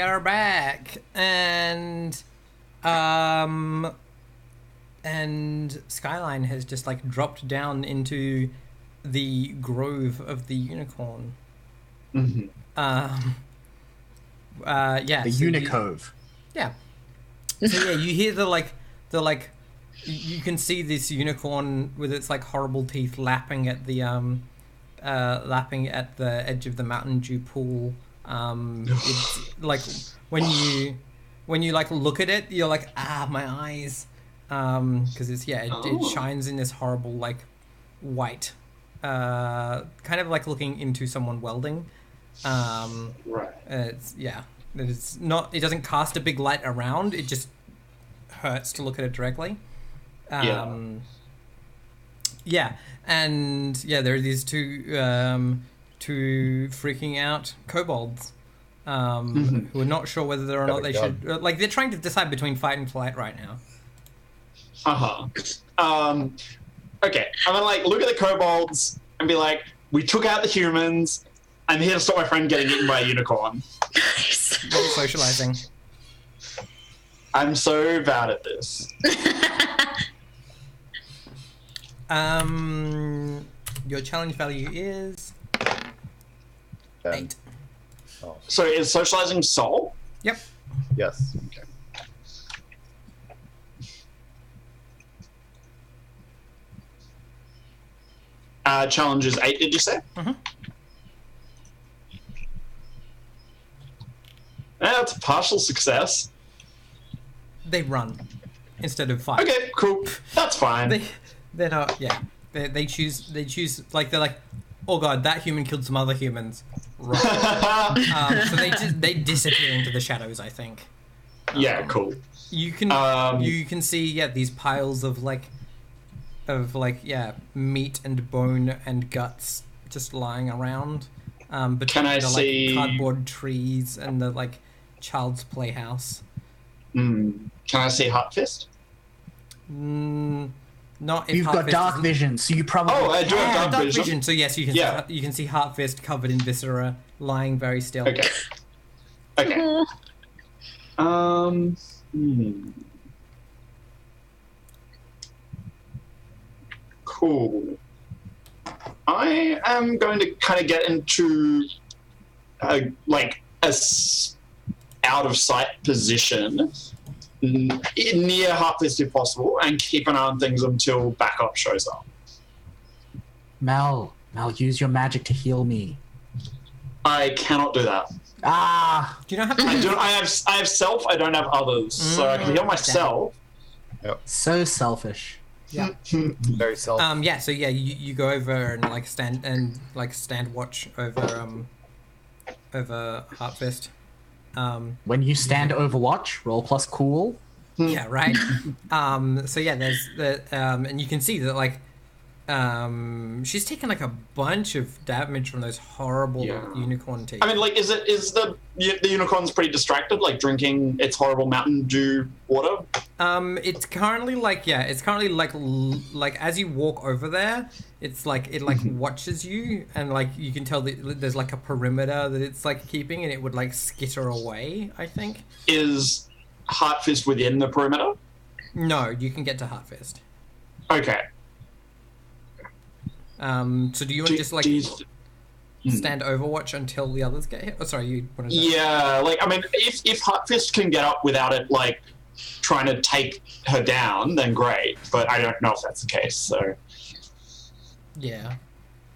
are back, and Skyline has just like dropped down into the grove of the unicorn. Mm-hmm. Yeah, The so Unicove. yeah. So yeah, you hear you can see this unicorn with its like horrible teeth lapping at the edge of the Mountain Dew pool. It's like when you like look at it, you're like, my eyes, because it shines in this horrible like white, kind of like looking into someone welding. Right. It's not. It doesn't cast a big light around. It just hurts to look at it directly. Yeah, and yeah, there are these two freaking out kobolds who are not sure whether or not they should. Like, they're trying to decide between fight and flight right now. Okay, I'm gonna like look at the kobolds and be like, we took out the humans. I'm here to stop my friend getting eaten by a unicorn. Socializing. I'm so bad at this. Your challenge value is 8. Oh. So is socializing soul? Yep. Yes. Okay. Challenge is 8, did you say? Mm-hmm. That's a partial success. They run instead of fight. Okay, cool. That's fine. They're not. Yeah. They choose. Like, they're like, oh god, that human killed some other humans. Right. So they disappear into the shadows, I think. Yeah, cool. You can see these piles of meat and bone and guts just lying around. Between the cardboard trees and the like child's playhouse. Can I see Heart Fist? Not if You've Heart got Fist dark is- vision, so you probably. Oh, I do have dark vision. So yes, you can. Yeah. You can see Heart Fist covered in viscera, lying very still. Okay. Cool. I am going to kind of get into a out of sight position near Heartfist if possible, and keep an eye on things until backup shows up. Mel, use your magic to heal me. I cannot do that. Do you not have? I have self. I don't have others, so I can heal myself. So selfish. Yeah. Very self. Yeah. So yeah, you go over and like stand watch over Heartfist. When you stand Overwatch, roll plus cool. Yeah. Right. So yeah, there's the and you can see that like she's taken like a bunch of damage from those horrible unicorn teeth. I mean, like, is the unicorn's pretty distracted, like drinking its horrible Mountain Dew water? It's currently like as you walk over there, it's like it like watches you, and like you can tell that there's like a perimeter that it's like keeping, and it would like skitter away, I think. Is Heartfist within the perimeter? No, you can get to Heartfist. Okay. So do you want to just like stand Overwatch until the others get hit? Oh, sorry, you wanted to... Yeah, like, I mean, if Heartfist can get up without it, like, trying to take her down, then great. But I don't know if that's the case, so... Yeah.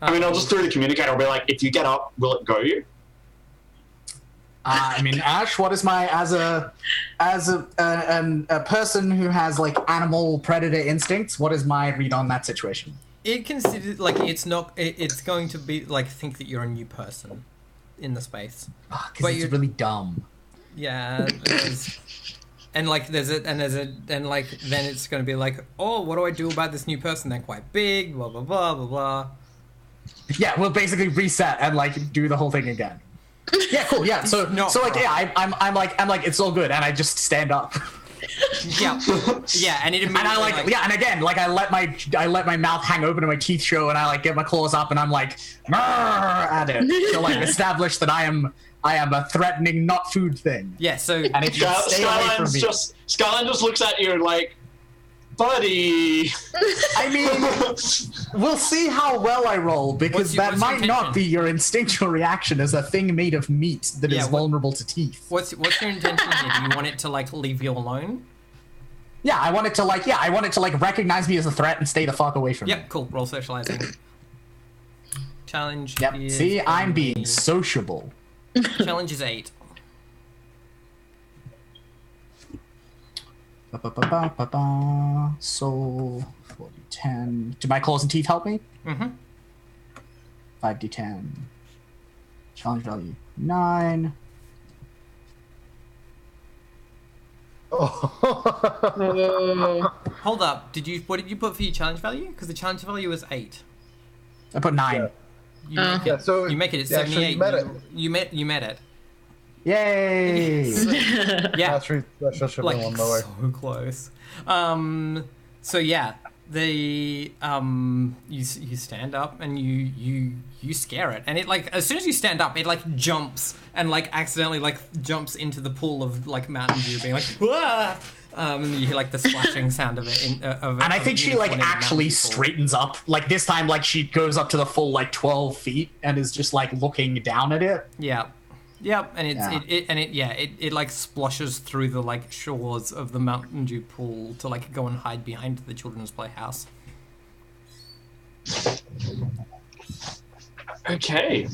I mean, I'll just through the communicator, I'll be like, if you get up, will it go you? I mean, Ash, what is my as a person who has like animal predator instincts? What is my read on that situation? It considers like it's not. It's going to be like think that you're a new person in the space. Because it's really dumb. Yeah. And like then it's going to be like, oh, what do I do about this new person? They're quite big. Blah blah blah blah blah. Yeah, we'll basically reset and like do the whole thing again. Yeah, cool. Yeah, so like yeah, I'm like it's all good, and I just stand up. Yeah, yeah, and I let my mouth hang open and my teeth show, and I like get my claws up, and I'm like at it to like establish that I I am a threatening, not food thing. Yeah, so And if you stay away from me, Skyline just looks at you like, buddy. I mean, we'll see how well I roll, because that might not be your instinctual reaction as a thing made of meat that is vulnerable to teeth. What's your intention here? Do you want it to like leave you alone? Yeah, I want it to like recognize me as a threat and stay the fuck away from me. Yep, cool. Roll socializing. Challenge. Yep. See, I'm being sociable. Challenge is 8. Soul 4d10. Do my claws and teeth help me? Mm-hmm. 5d10. Challenge value 9. Oh. Hold up. What did you put for your challenge value? Because the challenge value was 8. I put 9. Yeah. You make it at 78. You met it. Yay! Yeah. That should have Like been one lower. so close. So yeah, you stand up and you scare it, and it like as soon as you stand up, it like jumps and like accidentally like jumps into the pool of like Mountain Dew, being like, "Wah!" And you hear like the splashing sound of it. And I think she like actually straightens up. Like this time, like she goes up to the full like 12 feet and is just like looking down at it. Yeah. Yep, and it like splashes through the like shores of the Mountain Dew pool to like go and hide behind the children's playhouse. Okay,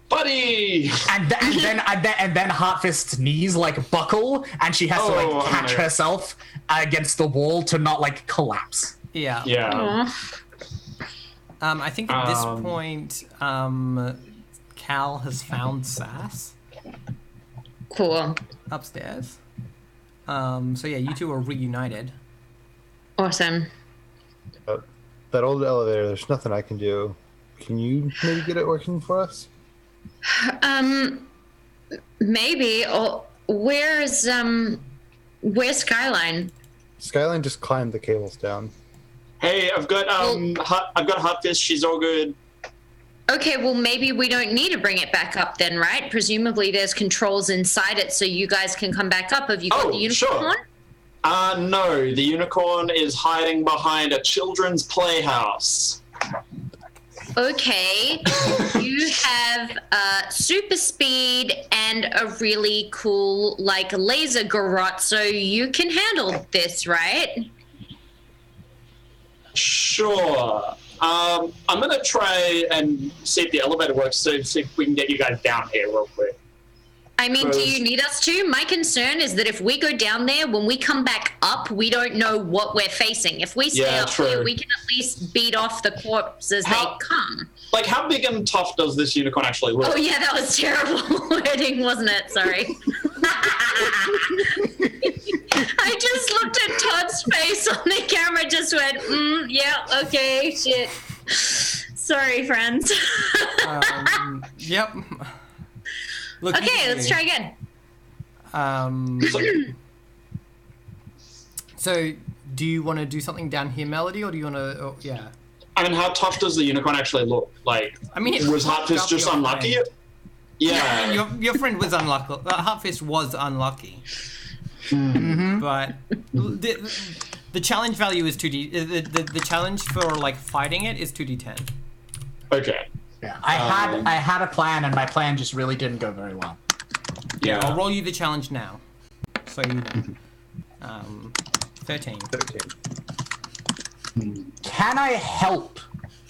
buddy. And then Hot Fist's knees like buckle, and she has to like catch herself against the wall to not like collapse. Yeah. Yeah. I think at this point, Cal has found Sass. Cool. Upstairs. So yeah, you two are reunited. Awesome. That old elevator, there's nothing I can do. Can you maybe get it working for us? Maybe. Or where's Skyline? Skyline just climbed the cables down. Hey, I've got Hot Fist. She's all good. Okay, well, maybe we don't need to bring it back up then, right? Presumably there's controls inside it so you guys can come back up. Have you got the unicorn? Sure. No, the unicorn is hiding behind a children's playhouse. Okay. You have super speed and a really cool, like, laser garrote, so you can handle this, right? Sure. I'm gonna try and see if the elevator works, so see if we can get you guys down here real quick. I mean, do you need us to? My concern is that if we go down there, when we come back up, we don't know what we're facing. If we stay up here, we can at least beat off the corpses as they come. Like, how big and tough does this unicorn actually look? Oh, yeah, that was terrible wording, wasn't it? Sorry. I just looked at Todd's face on the camera, just went, yeah, okay, shit. Sorry, friends. Yep. Look, okay, let's try again. So, do you want to do something down here, Melody, or do you want to? Oh, yeah. I mean, how tough does the unicorn actually look? Like, I mean, was Hotfist just unlucky? Friend. Yeah. Your friend was unlucky. Hotfist was unlucky. Mm-hmm. But the challenge value is 2D. The challenge for like fighting it is 2d10. Okay. Yeah, I had a plan, and my plan just really didn't go very well. Yeah. I'll roll you the challenge now, so you know. 13. Can I help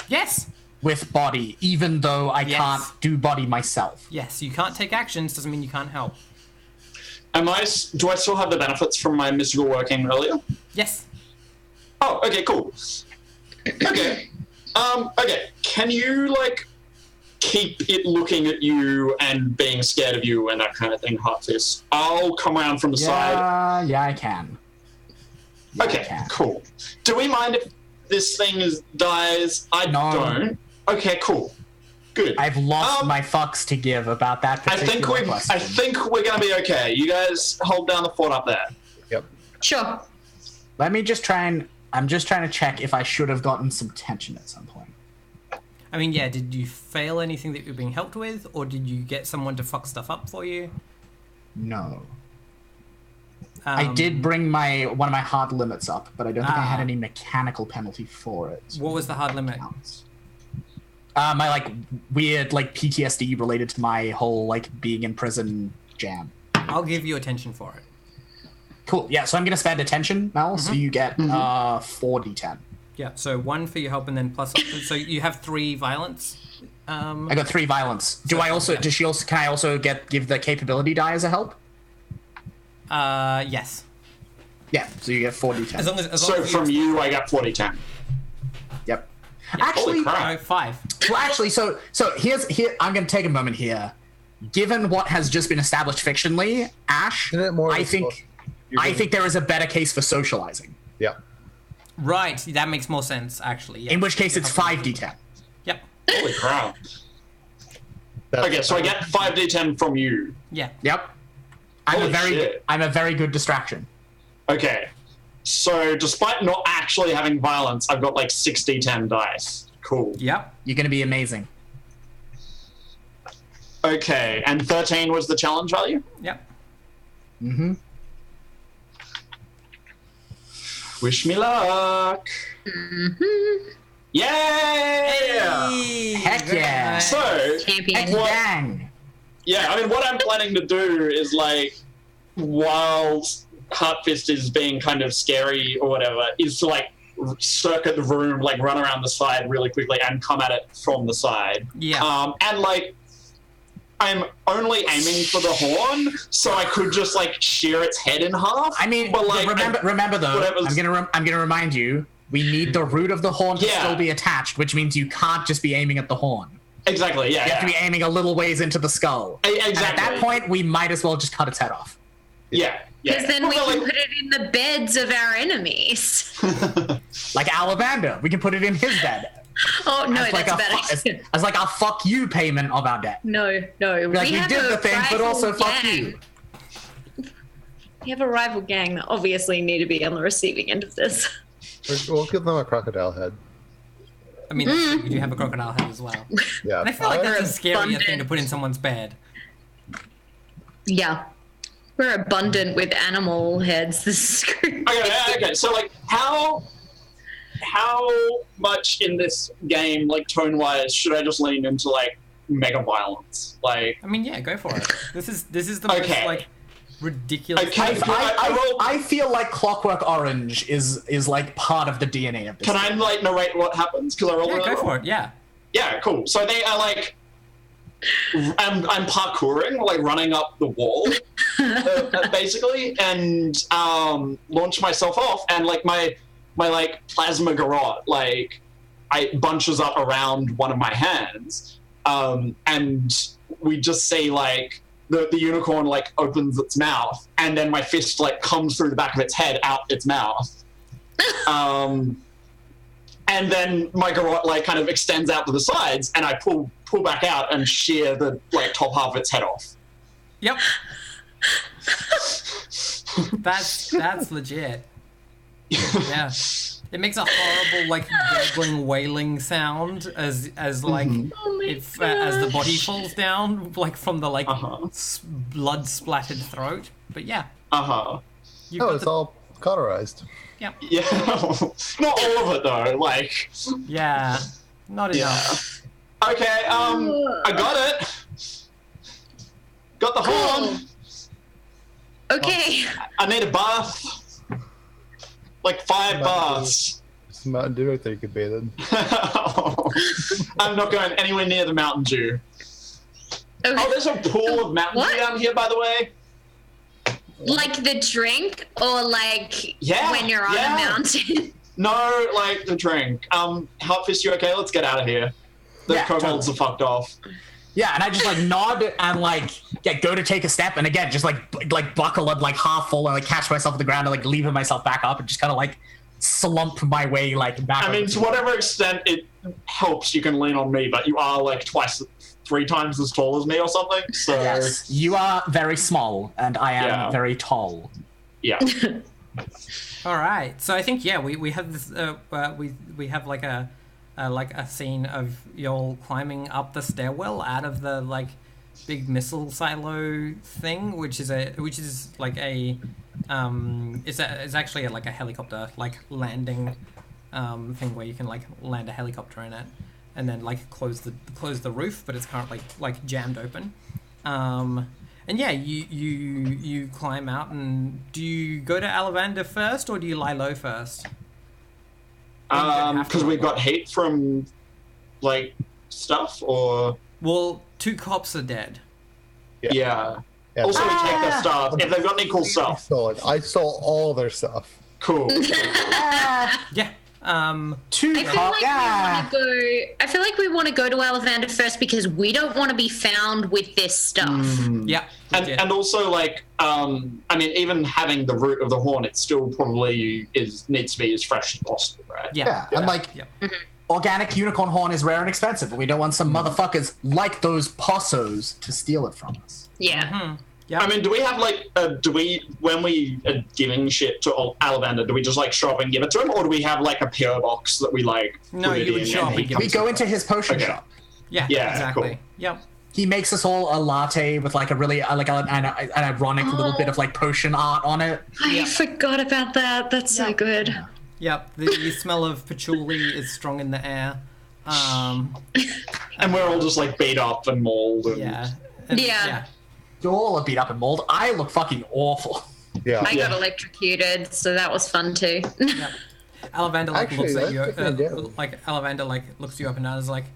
Yes. with body, even though I can't do body myself? Yes. You can't take actions. Doesn't mean you can't help. Do I still have the benefits from my mystical working earlier? Yes. Oh, okay, cool. Okay. Okay. Can you, like, keep it looking at you and being scared of you and that kind of thing, Heartfist? I'll come around from the side. Yeah, I can. Okay, cool. Do we mind if this thing dies? I don't. Okay, cool. Good. I've lost my fucks to give about that particular question. I think we're gonna be okay. You guys hold down the fort up there. Yep. Sure. Let me just try and... I'm just trying to check if I should have gotten some tension at some point. I mean, yeah, did you fail anything that you're being helped with, or did you get someone to fuck stuff up for you? No. I did bring one of my hard limits up, but I don't think I had any mechanical penalty for it. What was the hard limit? My like weird like PTSD related to my whole like being in prison jam. I'll give you attention for it. Cool. Yeah, so I'm gonna spend attention, Mel. So you get 4d10. Yeah. So 1 for your help, and then plus. So you have 3 violence. I got 3 violence. Do I also? Does she also? Can I also give the capability die as a help? Yes. Yeah. So you get 4d10. As long as so from you, I got 40-10. Yep. Yeah. Actually, no, 5. Well, actually, so here I'm going to take a moment here. Given what has just been established fictionally, Ash, I think there is a better case for socializing. Yeah. Right. That makes more sense, actually. Yeah. In which case, it's 5d10. Yep. Holy crap. Okay, so I get 5d10 from you. Yeah. Yep. I'm a very good distraction. Okay. So despite not actually having violence, I've got like 6d10 dice. Cool. Yep. You're going to be amazing. Okay, and 13 was the challenge value? Yep. Mm-hmm. Wish me luck. Mm-hmm. Yay! Hey, Heck yeah. So, Champion. Bang. yeah, I mean, what I'm planning to do is, like, while Heartfist is being kind of scary or whatever, is to, like, circuit the room, like, run around the side really quickly and come at it from the side. Yeah. And, like, I'm only aiming for the horn, so I could just, like, shear its head in half. I mean, but, like, remember though, I'm gonna remind you, we need the root of the horn to still be attached, which means you can't just be aiming at the horn. Exactly, yeah. You have to be aiming a little ways into the skull. Exactly. And at that point, we might as well just cut its head off. Yeah. Because then we can put it in the beds of our enemies. Like Alabanda, we can put it in his bed. Oh, no, as like that's better. as like a fuck you payment of our debt. No. Like, we did the thing, but also fuck you. We have a rival gang that obviously need to be on the receiving end of this. We'll give them a crocodile head. I mean, you do have a crocodile head as well. Yeah. And I feel like that's a scarier Abundant. thing to put in someone's bed. Yeah. We're abundant with animal heads. This is great. Okay, so, like, how much in this game, like, tone-wise, should I just lean into, like, mega violence? Like, I mean, yeah, go for it. This is the most, like, ridiculous. I feel like Clockwork Orange is like part of the DNA of this. Can I, like, narrate what happens? Because I roll really go well. for it, yeah. Yeah, cool. So they are, like, I'm parkouring, like, running up the wall, basically, and launch myself off, and, like, my like plasma garrote, like, I bunches up around one of my hands, and we just see, like, the unicorn, like, opens its mouth, and then my fist, like, comes through the back of its head out its mouth, and then my garrote, like, kind of extends out to the sides, and I pull back out and shear the, like, top half of its head off. Yep. That's legit. Yeah. It makes a horrible, like, gurgling, wailing sound as like as the body falls down, like, from the, like, blood splattered throat. But yeah. It's all cauterized. Yeah. Yeah. Not all of it though. Like. Yeah. Not enough. Okay. I got it. Got the horn. Okay. I need a bath. Like 5 baths. It's Mountain Dew right there you could bathe in. I'm not going anywhere near the Mountain Dew. Okay. Oh, there's a pool of Mountain Dew down here, by the way. Like the drink, or like Yeah, when you're on a mountain? No, like the drink. Heartfist, you okay? Let's get out of here. The kobolds are fucked off. Yeah, and I just like nod and like go to take a step, and again just like buckle up, like half full, and like catch myself on the ground and like lever myself back up and just kind of like slump my way like back. I mean, to whatever extent it helps, you can lean on me, but you are like 3 times as tall as me or something. So yes, you are very small, and I am very tall. Yeah. All right. So I think we have this. We have like a like a scene of y'all climbing up the stairwell out of the like big missile silo thing, which is like a it's actually like a helicopter like landing thing where you can like land a helicopter in it, and then like close the roof, but it's currently like jammed open. And yeah, you climb out, and do you go to Alavander first or do you lie low first? Because we got heat from like stuff, or well, 2 cops are dead. Yeah. Also, we take their stuff. If they've got any cool stuff. I stole all their stuff. Cool. Yeah. I feel like we want to go to Alavander first because we don't want to be found with this stuff. Yeah. And also, like, I mean, even having the root of the horn, it still probably needs to be as fresh as possible, right? Yeah. And like, organic unicorn horn is rare and expensive, but we don't want some motherfuckers like those possos to steal it from us. Yeah. Yeah. I mean, do we have like, when we are giving shit to Alavander, do we just like show up and give it to him, or do we have like a PO box that we like? No, you would show up and give it. We go into his potion shop. Yeah. Exactly. Cool. Yep. He makes us all a latte with like a really like an ironic little bit of like potion art on it. I forgot about that. That's so good. Yep. The smell of patchouli is strong in the air. And we're all just like beat up and mauled. And... Yeah. You all are beat up and mauled. I look fucking awful. Yeah. I got electrocuted, so that was fun too. Yeah. Alavander like Actually, looks at you, that's like Alavander like looks you up and down. Is like,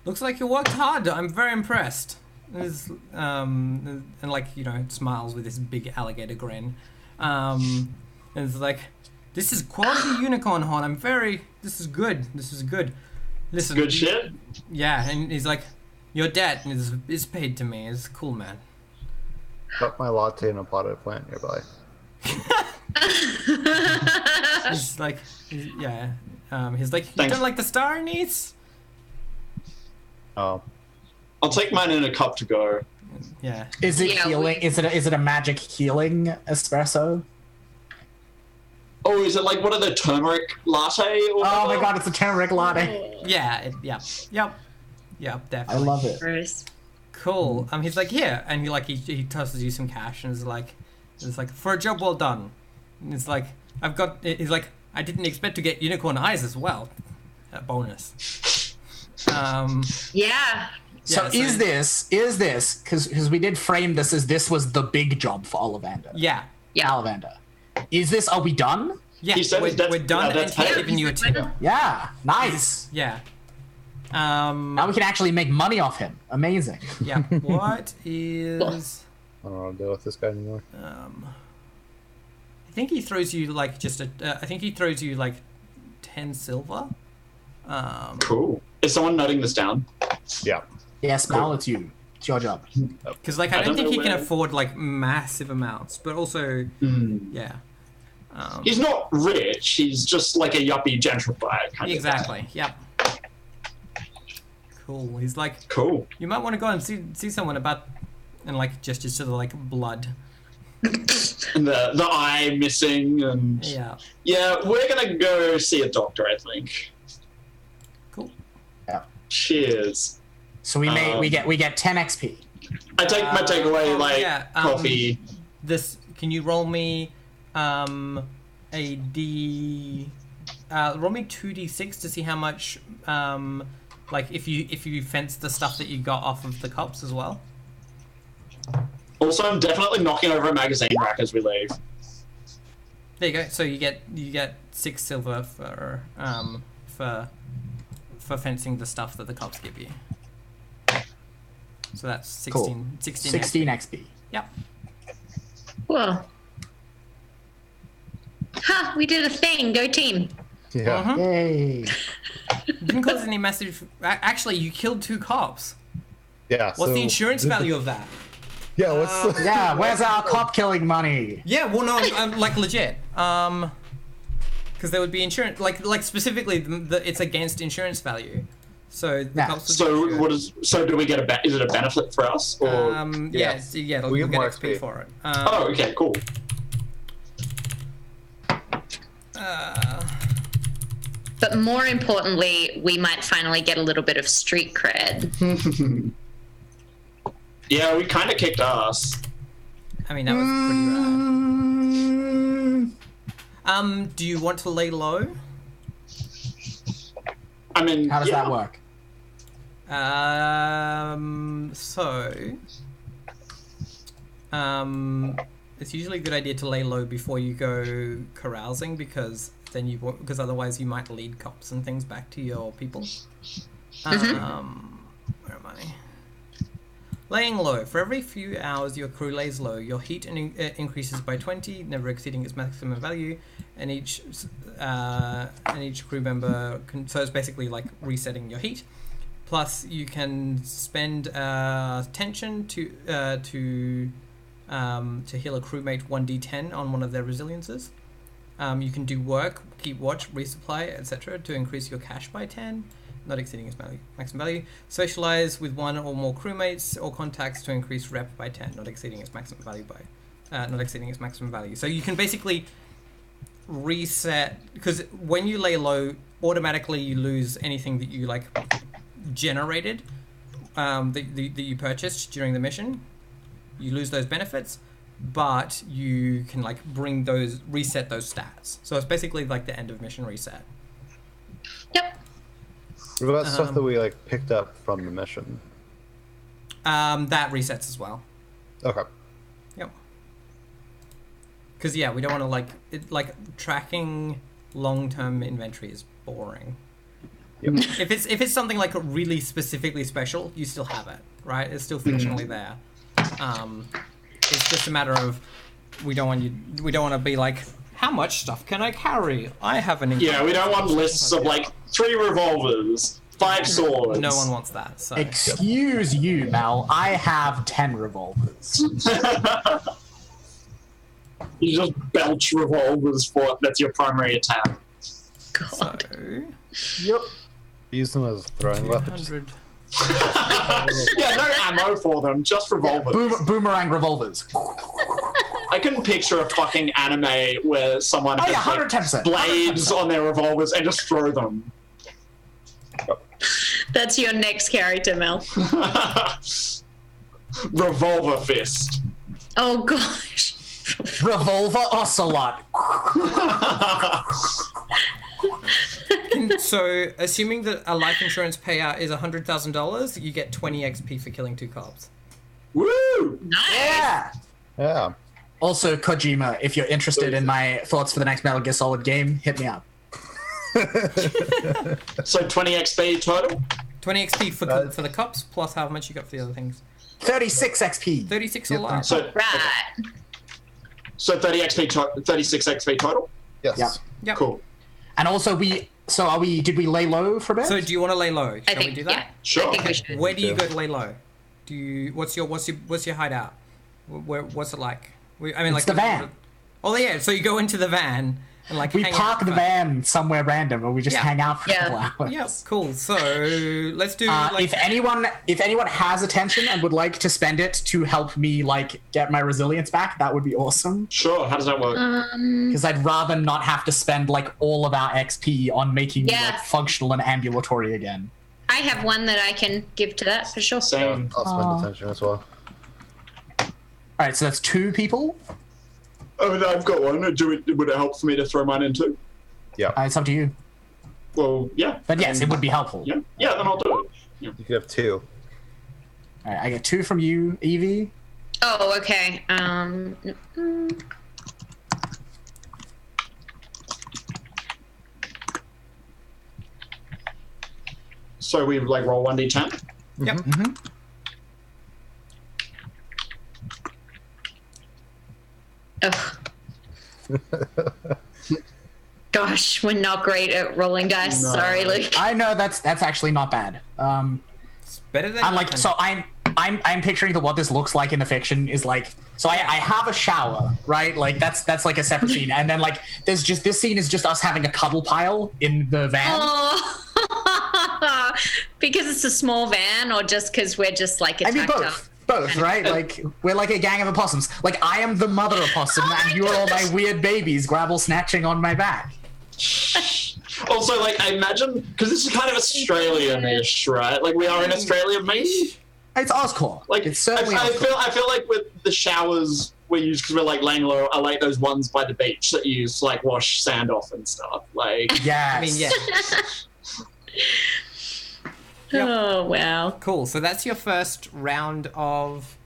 looks like you worked hard. I'm very impressed. And like smiles with this big alligator grin. And it's like, this is quality unicorn horn. This is good. Listen. Good shit. Yeah, and he's like, your debt is paid to me. It's cool, man. Got my latte in a potted plant nearby. He's like, yeah. He's like, you Thanks. don't like the star anise? Oh. I'll take mine in a cup to go. Yeah. Is it healing? Is it a magic healing espresso? Oh, is it like one of the turmeric latte? Or Oh my god, it's a turmeric latte. Yeah. Yep. Definitely. I love it. Gross. Cool. He's like, here, and he tosses you some cash, and is like, for a job well done. And it's like, he's like, I didn't expect to get unicorn eyes as well. A bonus. Yeah. So is this because we did frame this as this was the big job for Ollivander? Yeah. Ollivander. Are we done? Yeah. He said We're that's- done, that's and he's paid. giving you a tip. Yeah, nice. Yeah. Now we can actually make money off him. Amazing. Yeah. What is? I don't want to deal with this guy anymore. I think he throws you like I think he throws you like 10 silver. Cool. Is someone noting this down? Yeah. Yes, Mal, it's you. It's your job. Because like I don't think he can afford like massive amounts, but also yeah. He's not rich. He's just like a yuppie gentrifier kind of Exactly. Yep. Cool. He's like, Cool. you might want to go and see someone about, and like gestures to the like blood. And the eye missing, and Yeah. we're gonna go see a doctor, I think. Cool. Yeah. Cheers. So we get 10 XP. I take my takeaway coffee. Can you roll me roll me 2d6 to see how much like if you fence the stuff that you got off of the cops as well. Also, I'm definitely knocking over a magazine rack as we leave. There you go. So you get 6 silver for fencing the stuff that the cops give you. So that's 16. Cool. 16 XP. Yep. Well. Ha! We did a thing. Go team. Yeah. Yay. Didn't cause any massive. Actually, you killed 2 cops. Yeah. What's the insurance value of that? Yeah. What's the... Yeah, where's our cop killing money? Yeah, well, no, I'm like legit. Because there would be insurance, like specifically, it's against insurance value. So the cops would be insured. So do we get is it a benefit for us or? Yeah, you'll We get get more XP XP. for it. Oh, okay, cool. But more importantly, we might finally get a little bit of street cred. Yeah, we kind of kicked ass. I mean, that was pretty rad. Do you want to lay low? I mean, How does that work? It's usually a good idea to lay low before you go carousing because otherwise you might lead cops and things back to your people. Where am I? Laying low. For every few hours your crew lays low, your heat increases by 20, never exceeding its maximum value, and each crew member so it's basically like resetting your heat. Plus, you can spend tension to heal a crewmate 1d10 on one of their resiliences. You can do work, keep watch, resupply, etc. to increase your cash by 10, not exceeding its maximum value. Socialize with one or more crewmates or contacts to increase rep by 10, not exceeding its maximum value. So you can basically reset, because when you lay low, automatically you lose anything that you like generated, that you purchased during the mission. You lose those benefits, but you can like reset those stats. So it's basically like the end of mission reset. Yep. What about stuff that we like picked up from the mission? That resets as well. Okay. Yep. Because we don't want to tracking long-term inventory is boring. Yep. If it's something like really specifically special, you still have it, right? It's still functionally there. It's just a matter of we don't want to be like, how much stuff can I carry? I have an we don't want lists of like 3 revolvers, 5 swords. No one wants that. So. Excuse you, Mel. I have 10 revolvers. You just belch revolvers that's your primary attack. God. So, Yep. Use them as throwing weapons. 200. Yeah, no ammo for them, just revolvers. Boomerang revolvers. I can picture a fucking anime where someone has 110%. blades on their revolvers and just throw them. That's your next character, Mel. Revolver fist. Oh gosh. Revolver Ocelot. So, assuming that a life insurance payout is $100,000, you get 20 XP for killing 2 cops. Woo! Nice. Yeah. Yeah. Also, Kojima, if you're interested in my thoughts for the next Metal Gear Solid game, hit me up. So 20 XP total? 20 XP for the cops, plus how much you got for the other things. 36 XP. 36 a lot. So, Right. so 36 XP total? Yes. Yeah. Yep. Cool. And also, did we lay low for a bit? So, do you want to lay low? I Shall think we do that? yeah. Sure. I think we should. Where do you go to lay low? What's your hideout? What's it like? It's the van. Oh yeah, so you go into the van and like we hang park out the van somewhere random, and we just hang out for a couple hours. Yeah, cool. So let's do. If anyone has attention and would like to spend it to help me like get my resilience back, that would be awesome. Sure, how does that work? Because I'd rather not have to spend like all of our XP on making me like functional and ambulatory again. I have one that I can give to that for sure. Same. I'll spend attention as well. All right, so that's 2 people. I mean, I've got one. Would it help for me to throw mine in too? Yeah. It's up to you. Well, yeah. But yes, it would be helpful. Yeah, then I'll do it. Yeah. You could have 2. All right, I get 2 from you, Evie. Oh, okay. So we like roll 1d10? Yep. Mm-hmm. Ugh. Gosh, we're not great at rolling dice. No. Sorry, Luke. I know that's actually not bad. It's better than. I'm like, so I'm picturing that what this looks like in the fiction is like, so I have a shower, right? Like that's like a separate scene, and then like there's just this scene is just us having a cuddle pile in the van. Oh. Because it's a small van, or just because we're just like I attacked mean up? both, right? Like we're like a gang of opossums. Like I am the mother opossum, and you're all my weird babies, grabble snatching on my back. Also, like, I imagine, because this is kind of Australian-ish, right? Like, we are in Australia, maybe? It's Oscorp. Like, It's certainly I Oscorp. feel like with the showers we use, because we're, like, laying low, are, like, those ones by the beach that you use to, like, wash sand off and stuff. Like, Yes. I mean, yeah. Yep. Oh, wow. Cool. So that's your first round of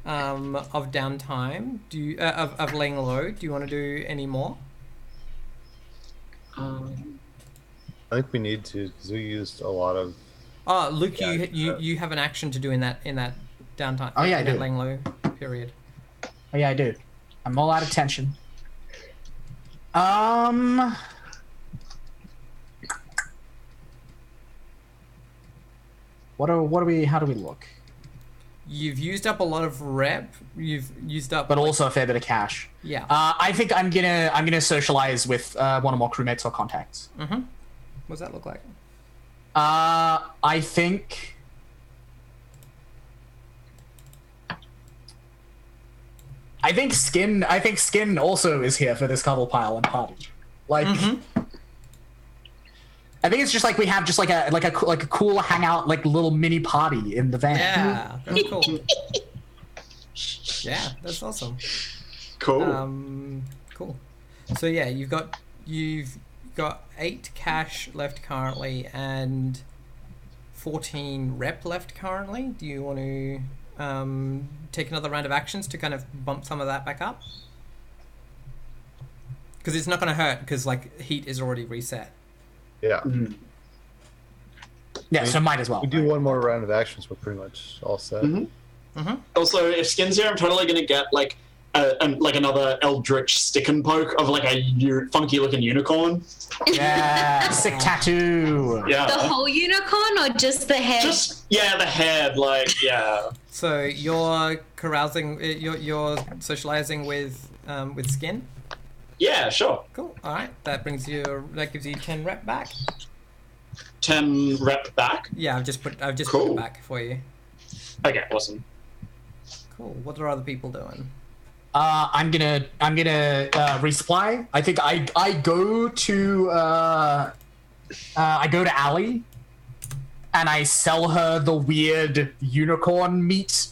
downtime. Do you of laying low? Do you want to do any more? I think we need to, because we used a lot of. Oh, Luke, Yeah, you have an action to do in that downtime. Oh, yeah, I in that do. laying low period. Oh, yeah, I do. I'm all out of tension. What are we? How do we look? You've used up a lot of rep. You've used up, But also a fair bit of cash. yeah. I think I'm gonna socialize with one or more crewmates or contacts. What does that look like? I think. I think Skin also is here for this cuddle pile and party. Like, I think it's just like we have just like a cool hangout, like little mini party in the van. Yeah, that's cool. Yeah, that's awesome. cool. Cool. So yeah, you've got 8 cash left currently and 14 rep left currently. Do you want to take another round of actions to kind of bump some of that back up? Because it's not going to hurt because like heat is already reset. Yeah. Yeah, so might as well. We do one more round of actions, we're pretty much all set. Also, if Skin's here, I'm totally gonna get like like another Eldritch stick and poke of like a funky looking unicorn. Yeah, sick tattoo. Yeah. The whole unicorn or just the head? Just the head, like yeah. So you're carousing, you're socializing with Skin. Yeah, sure. Cool. All right, that gives you 10 rep back. 10 rep back. Yeah, I've just put Cool. it back for you. Okay, awesome. Cool. What are other people doing? I'm gonna resupply. I think I go to Allie, and I sell her the weird unicorn meat.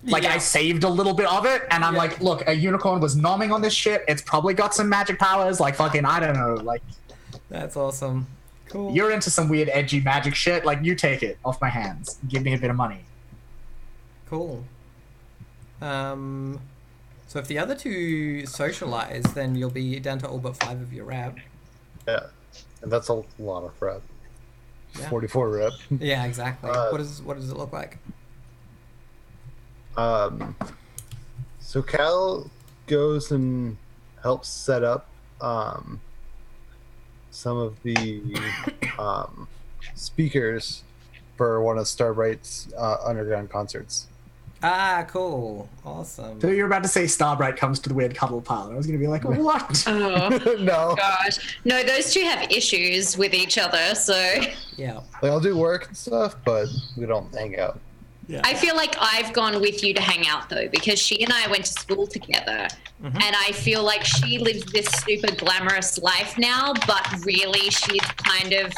Like, Yeah. I saved a little bit of it, and I'm Yeah. like, look, a unicorn was nomming on this shit. It's probably got some magic powers. Like, fucking, I don't know. Like, That's awesome. Cool. you're into some weird, edgy magic shit. Like, you take it off my hands. Give me a bit of money. Cool. So if the other two socialize, then you'll be down to all but 5 of your rep. Yeah. And that's a lot of rep. Yeah. 44 rep. Yeah, exactly. Uh, what does it look like? So Cal goes and helps set up some of the speakers for one of Starbright's underground concerts. Ah, cool. Awesome. So you're about to say Starbright comes to the weird cuddle pile. I was gonna be like, what? Oh, No, gosh. No, those two have issues with each other, so... Yeah. like I'll do work and stuff, but we don't hang out. Yeah. I feel like I've gone with you to hang out, though, because she and I went to school together. Mm-hmm. And I feel like she lives this super glamorous life now, but really she's kind of...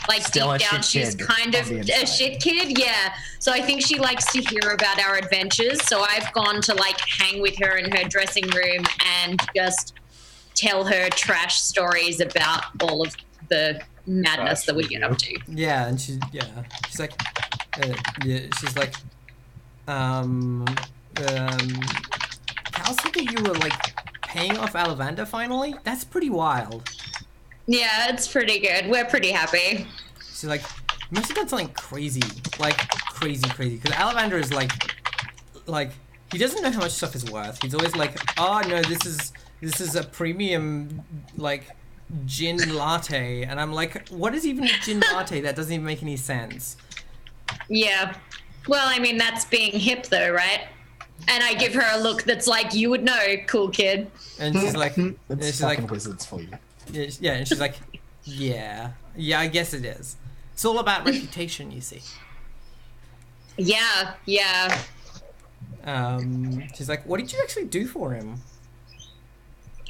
Like, Still deep a down, shit she's kid kind on of the a inside. shit kid, yeah. So I think she likes to hear about our adventures. So I've gone to, like, hang with her in her dressing room and just tell her trash stories about all of the madness that we get up to. Yeah, and she's like, Cal said that you were like paying off Alavander finally. That's pretty wild. Yeah, it's pretty good. We're pretty happy. She's like, you must have done something crazy, like crazy. Because Alavander is like, he doesn't know how much stuff is worth. He's always like, oh no, this is a premium like gin latte, and I'm like, what is even a gin latte? That doesn't even make any sense. Yeah. Well, I mean, that's being hip, though, right? And I give her a look that's like, you would know, cool kid. And she's like, It's fucking wizards for you. yeah, and she's like, yeah, I guess it is. It's all about reputation, you see. Yeah. She's like, what did you actually do for him?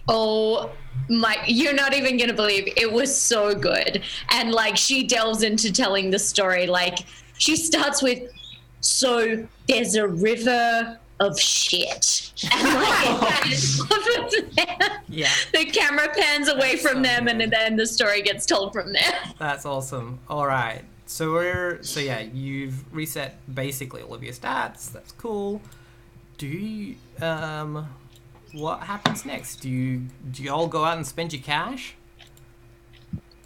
Oh my, you're not even gonna believe it was so good. And like she delves into telling the story. Like she starts with, so there's a river of shit. And like Yeah. the camera pans away That's from so them good. and then the story gets told from there. That's awesome. All right. So you've reset basically all of your stats. That's cool. Do you what happens next? Do you all go out and spend your cash?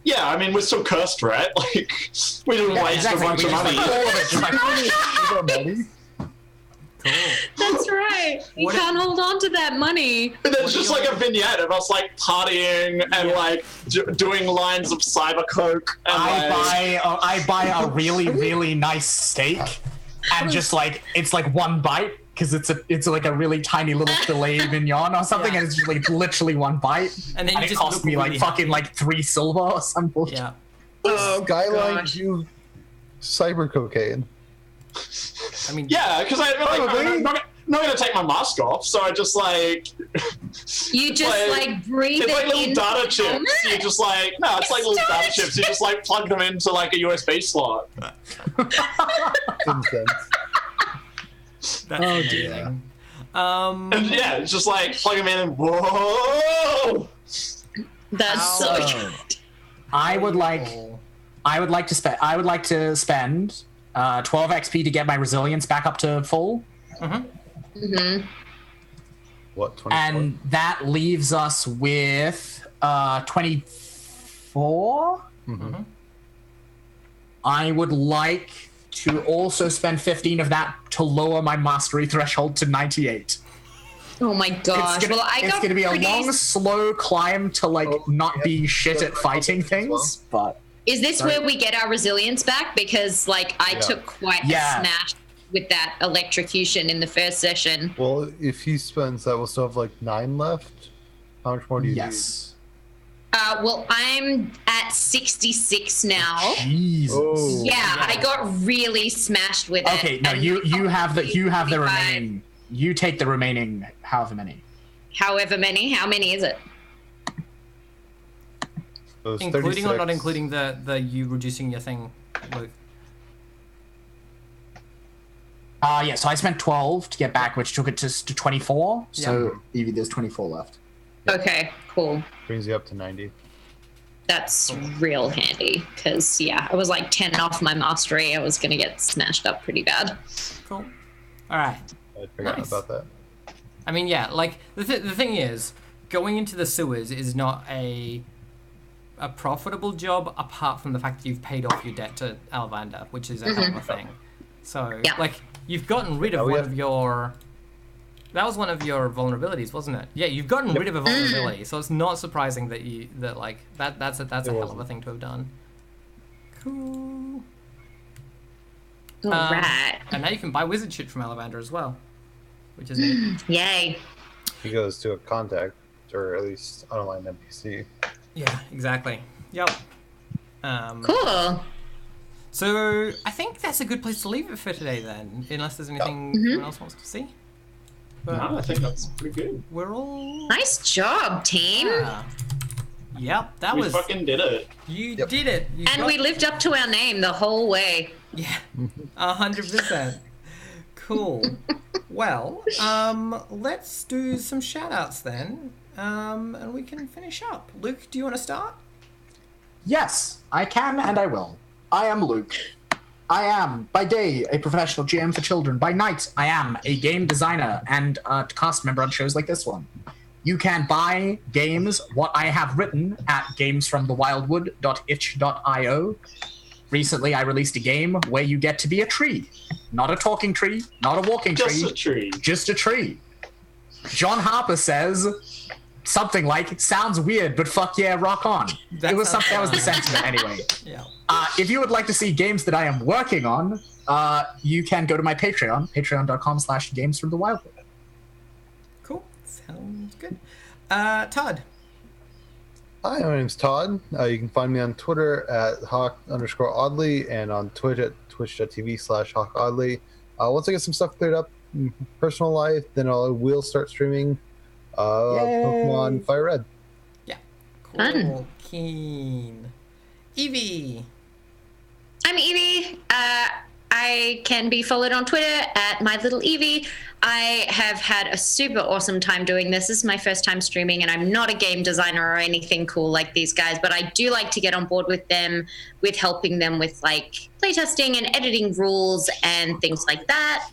Yeah, I mean, we're still cursed, right? Like, we didn't waste a bunch of money. All of it, just like, Cool. That's right. You What- can't hold on to that money. But there's just like a vignette of us like partying and like doing lines of cyber coke. And I buy a really, really nice steak, and just like it's like one bite because it's like a really tiny little filet mignon or something, Yeah. and it's just like literally one bite, And then you it just cost look me like really fucking happy. like 3 silver or some bullshit. Yeah. Skyline gosh. you cyber cocaine. I mean, yeah, because I'm Probably. not gonna take my mask off, so I just like You just like breathe it's like it little in. data chips. You just like no, it's like little data data chips. You just like plug them into like a USB slot. Incense. that's Oh, dear. amazing. And yeah, it's just like plug them in and whoa. That's so Ow. good. I would like to spend 12 XP to get my resilience back up to full. What, 24? And that leaves us with 24. Mm-hmm. I would like to also spend 15 of that to lower my mastery threshold to 98. Oh my gosh. It's Well, I got gonna be a pretty- long, slow climb to like Oh, not yeah. be shit at fighting As well. things, but Is this Sorry. where we get our resilience back? Because like I Yeah. took quite Yeah. a smash with that electrocution in the first session. Well, if he spends that, we'll still have like 9 left. How much more do you yes. Well, I'm at 66 now. Jesus. Oh. Yeah, I got really smashed with it. Okay, no, and you have the 25. remaining. You take the remaining however many. However many. How many is it? need? So it's including or not 36. including the you reducing your thing, Luke? Yeah, so I spent 12 to get back, which took it to 24. So Evie, there's 24 left. Okay, cool. Brings you up to 90. That's real handy because yeah, I was like 10 off my mastery. I was gonna get smashed up pretty bad. Cool. All right. I forgot Nice. about that. I mean, yeah, like the thing is, going into the sewers is not a profitable job apart from the fact that you've paid off your debt to Alvander, which is a hell of a thing. So, Yeah. like, you've gotten rid of Oh, one yeah. of your. That was one of your vulnerabilities, wasn't it? Yeah, you've gotten rid of a vulnerability, so it's not surprising that that's a hell of a wasn't. thing to have done. Cool. All right. And now you can buy wizard shit from Alvander as well, which is neat. Yay. He goes to a contact, or at least online NPC. Yeah, exactly. Yep. Cool. So I think that's a good place to leave it for today then, unless there's anything anyone else wants to see. But No, I think that's pretty good. we're all. Nice job, team. Yeah. Yep, that We was. fucking did it. You Yep. did it. You And got- we lived up to our name the whole way. Yeah, 100%. Cool. Well, let's do some shout outs then, and we can finish up. Luke, do you want to start? Yes, I can and I will. I am Luke. I am, by day, a professional GM for children. By night, I am a game designer and a cast member on shows like this one. You can buy games, what I have written, at gamesfromthewildwood.itch.io. Recently, I released a game where you get to be a tree. Not a talking tree, not a walking Just tree, a tree. just a tree. John Harper says something like, sounds weird, but fuck yeah, rock on. That That sounds was the fun. sentiment anyway. Yeah. If you would like to see games that I am working on, you can go to my Patreon, patreon.com/gamesfromthewildwood. Cool. Sounds good. Todd. Hi, my name's Todd. You can find me on Twitter at hawk_oddly and on Twitch at twitch.tv/hawkoddly. Once I get some stuff cleared up in personal life, then I will start streaming Pokemon Fire Red. Yeah. Cool. Fun. Keen. Evie. I'm Evie. I can be followed on Twitter at MyLittleEvie. I have had a super awesome time doing this. This is my first time streaming, and I'm not a game designer or anything cool like these guys, but I do like to get on board with them, with helping them with like playtesting and editing rules and things like that.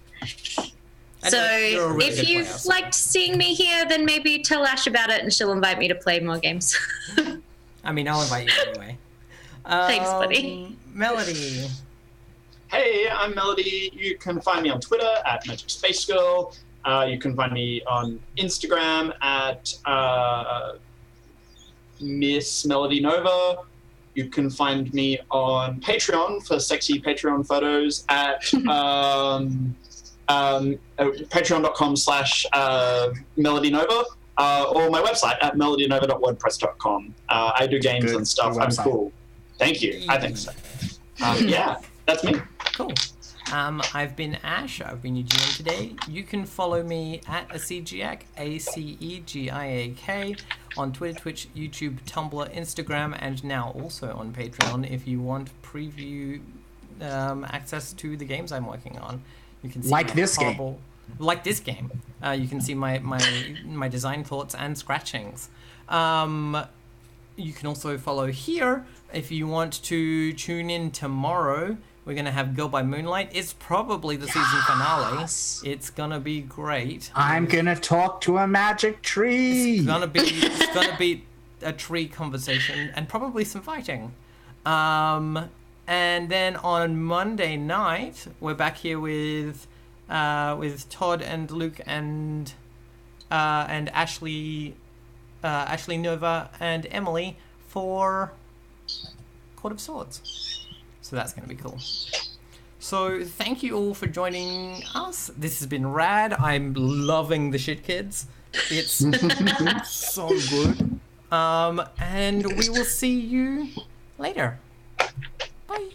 So really if you've liked seeing me here, then maybe tell Ash about it and she'll invite me to play more games. I mean, I'll invite you anyway. Thanks, buddy. Melody. Hey, I'm Melody. You can find me on Twitter at Magic Space Girl. You can find me on Instagram at Miss Melody Nova. You can find me on Patreon for sexy Patreon photos at patreon.com/Melody Nova or my website at melodynova.wordpress.com. I do games and stuff. I'm cool. Thank you. I think so. Yeah, that's me. Cool. I've been Ash. I've been your GM today. You can follow me at Acegiak, ACEGIAK, on Twitter, Twitch, YouTube, Tumblr, Instagram, and now also on Patreon if you want preview access to the games I'm working on. You can see like this game. Like this game. You can see my design thoughts and scratchings. You can also follow here if you want to tune in tomorrow. We're going to have Girl by Moonlight. It's probably the season finale. It's going to be great. I'm going to talk to a magic tree. It's going to be a tree conversation and probably some fighting. And then on Monday night, we're back here with Todd and Luke and Ashley Nova and Emily for Court of Swords. So that's going to be cool. So thank you all for joining us. This has been rad. I'm loving the shit kids. It's so good. And we will see you later. Bye.